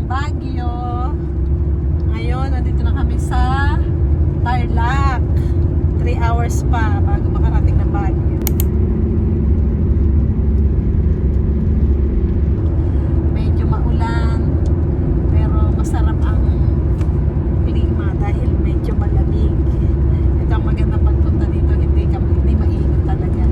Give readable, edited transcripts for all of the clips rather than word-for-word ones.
Baguio. Ngayon, nandito na kami sa Tarlac. 3 hours pa bago makarating ng Baguio. Medyo maulan, pero masarap ang klima dahil medyo malamig. Ito ang maganda pagpunta dito, hindi mainit talaga.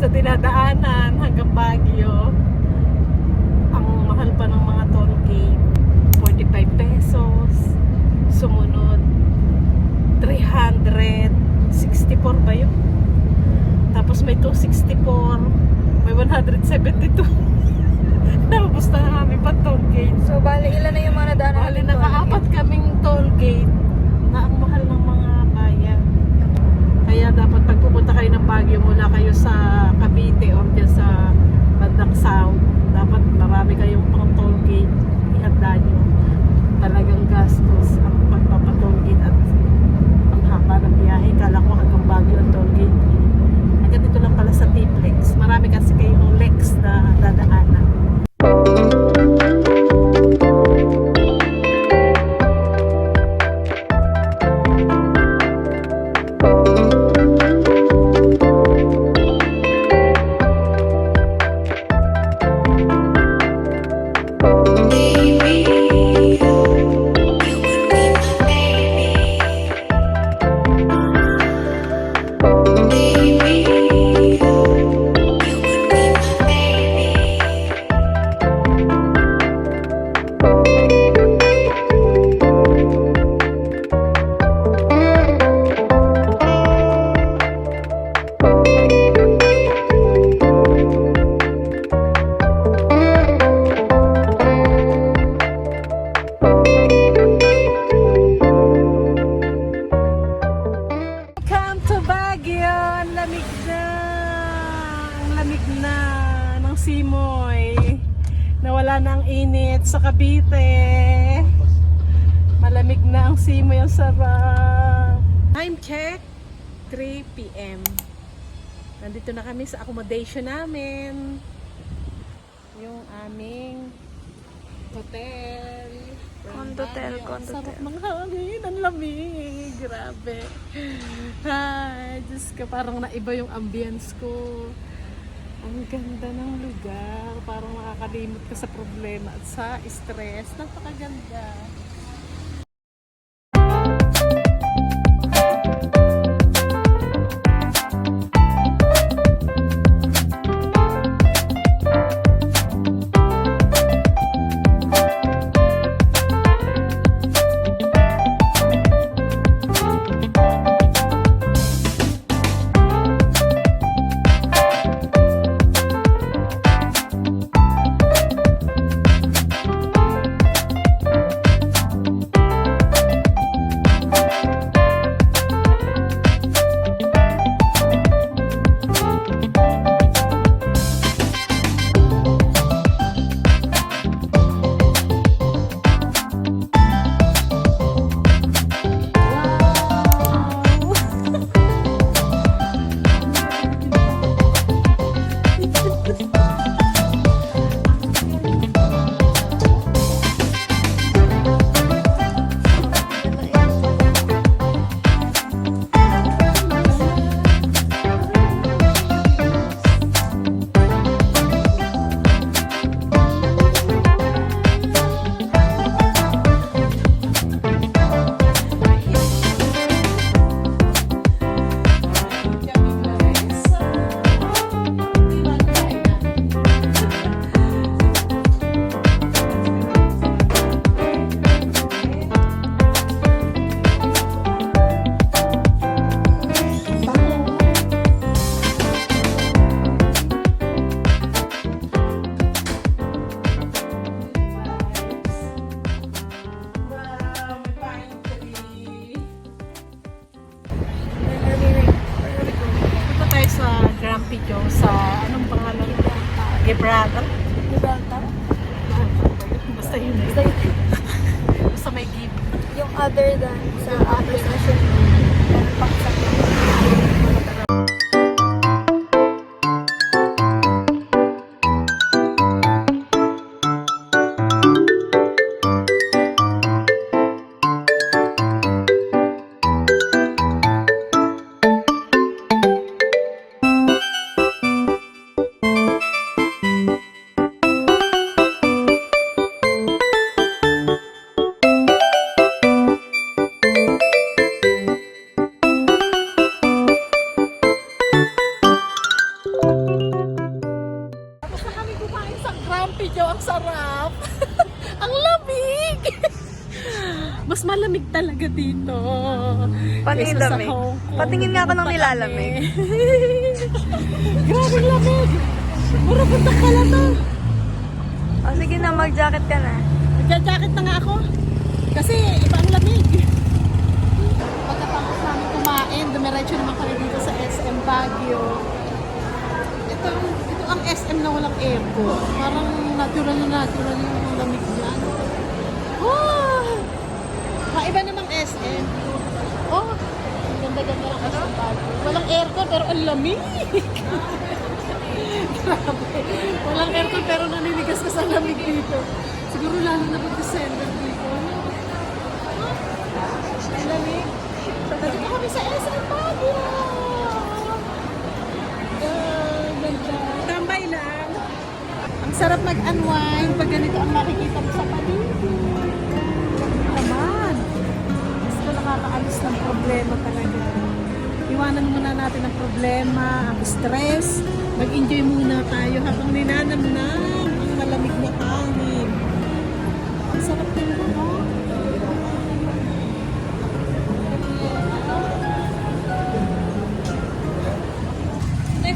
Na dinadaanan hanggang Baguio. Ang mahal pa ng mga toll gate, 45 pesos. Sumunod 364 ba yun? Tapos may 264, may 172. Naubos na namin pa toll gate. So bali ilan na yung mga nadaanan? Bali nakaapat kaming toll gate na ang mahal ng mga bayan. Kaya dapat pag pupunta kayo ng Baguio, mula kayo sa Cavite or dyan sa bandang South, dapat marami kayong pang toll gate. Ihanda nyo. Talagang gastos ang pagpapatoll gate at ang haba ng biyahe. Kala ko hanggang Baguio ang toll gate. Hanggang dito lang pala sa T-Flex. Marami kasi kayong Lex na dadaanan. Ng simoy, nawala na ang init sa Cavite, malamig na ang simoy, ang sarap. Time check 3 PM. Nandito na kami sa accommodation namin, yung aming hotel, Condotel. sarap ng hangin, ang lamig, grabe. Ay, Diyos ko, parang naiba yung ambience ko. Ang ganda ng lugar, parang makakalimot ka sa problema at sa stress. Napakaganda. video sa anong pangalan? Gibraltar. Gibraltar? Basta yun eh. Basta may give. Yung other than sa other session. Meron pang sa Tapos na kami kumain sa Grumpy Joe. Ang sarap. Ang lamig. Mas malamig talaga dito. Patingin kaysa sa lamig. Hong Kong. Patingin nga ako ng Pumunta nilalamig. kami. Grabe lamig. Puro punta pala to. O sige na, mag-jacket ka na. Nagja-jacket na nga ako. Kasi iba ang lamig. Pagkatapos namin kumain, dumiretso naman kami dito sa SM Baguio. Ito ang SM na walang aircon. Parang natural yung lamig niya. Oh! Maiba namang SM. Oh! Ang ganda-ganda ng SM Baguio. Walang aircon pero ang lamig. Grabe. Walang aircon pero naninigas ka sa lamig dito. Siguro lalo na pag December dito. Ang lamig. Dito kami sa SM Baguio. Ganda. Tambay lang. Ang sarap mag-unwind pag ganito ang makikita mo sa paligid. Naman. Gusto nakakaalis ng problema talaga. Iwanan muna natin ang problema, ang stress. Mag-enjoy muna tayo habang ninanamnam ang malamig na hangin. Ang sarap din mo, no?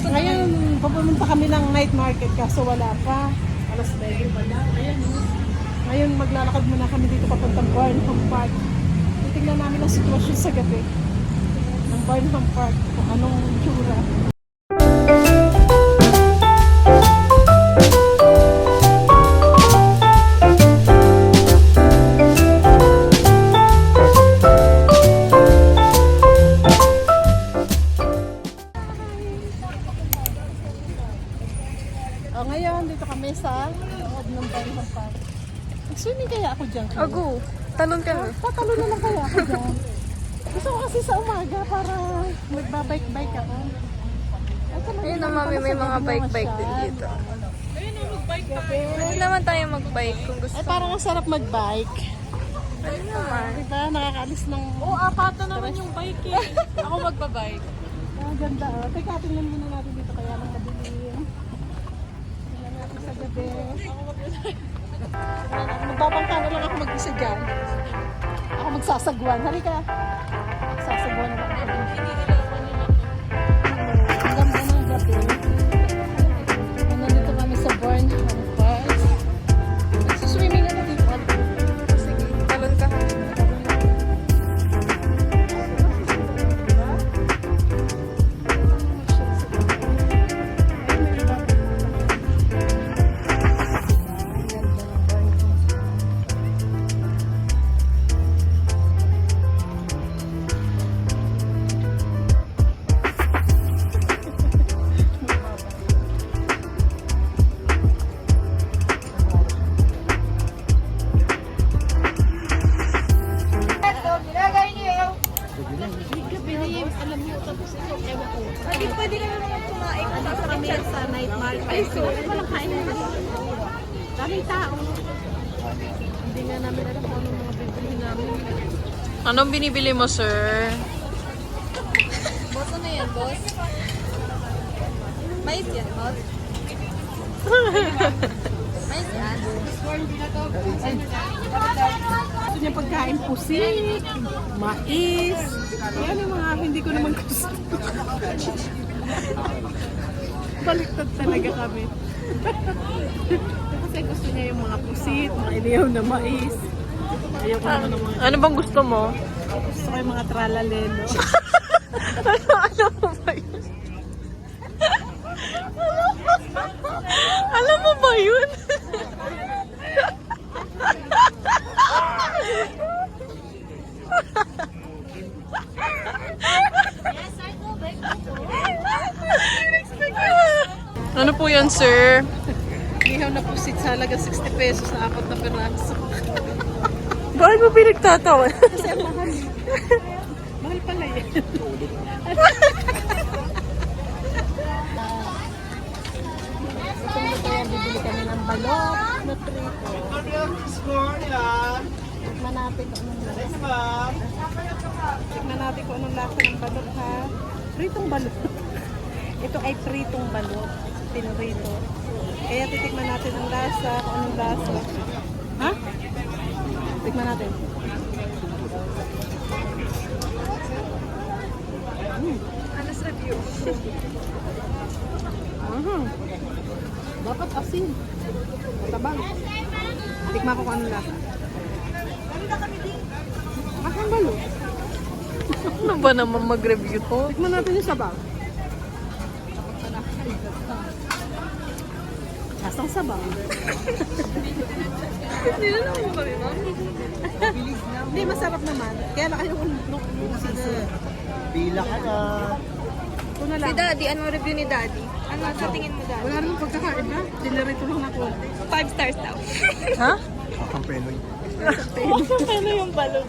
Ngayon, pupunta kami ng night market kaso wala pa. Alas 9 pa lang. Ayan, no? Ngayon, maglalakad muna kami dito papuntang Barnham Park. Titignan namin ang sitwasyon sa gabi ng Barnham Park kung anong tsura. O ngayon, dito kami sa loob ng Barnham Park. Mag-swimming kaya ako dyan. Ago, talon ka na. Tatalo na lang kaya ako dyan. Gusto ko kasi sa umaga para magbabike-bike ako. Ayun na mami, may mga bike-bike din dito. Ayun na, mag-bike tayo. Pwede naman tayo mag-bike kung gusto. Ay, parang ang sarap mag-bike. Pwede naman. Diba? Nakakaalis ng... Oo, apata naman yung bike eh. Ako magbabike. Ah, ganda. Oh. Teka, tingnan muna natin dito kaya ng kadilim. Tingnan natin sa gabi. Magbabangka na lang ako mag-isa dyan. Ako magsasagwan. Halika. Magsasagwan na lang ako. Ang ganda ng gabi. Nandito kami sa Barnham Park. Swimming na dito. Sige, talon ka. Alam mo, tapos ito, ewan ko. Hindi pwede ka naman kumain. Dito kami sa night market. So, walang kain na daming tao. Hindi nga namin alam kung anong mga bibili namin. Anong binibili mo, sir? Boss, ano yan, boss? Mais yan, boss? Mais yan? Gusto niya pagkain pusit, mais. Yan yung mga hindi ko naman gusto. Baliktad talaga kami. Kasi gusto niya yung mga pusit, mga inihaw na mais. Ayoko naman ng mga... Ano bang gusto mo? Gusto ko yung mga tralalelo. Ano mo ba yun? Ano po yan, sir? Ihaw na pusit sa halaga 60 pesos na 4 na peraso. Bakit mo pinagtatawa? Kasi ang mahal. Mahal pala yan. Itong luto yan, bibili kami ng balot na trito. Tikman natin kung anong lasa. Tikman natin kung anong lasa ng balot ha. Pritong balot. Ito ay pritong balot. Pinrito. Kaya titikman natin ang lasa, kung anong lasa. Ha? Tikman natin. Honest review. Dapat asin. Matabang. Tikman ko kung anong lasa. Makang balot. Ano ba naman mag-review to? Tikman natin yung sabaw. Lasang sabaw. Hindi na naman kami, ma'am. Hindi, masarap naman. Kaya na kayo nung sisi. Pila ka na. Ito na Si lang. Daddy, anong review ni Daddy? Ano sa tingin mo, Daddy? Wala rin pagkakain na. Dinarito lang na konti. 5 stars daw. Ha? Ang penoy. Ano yung balot?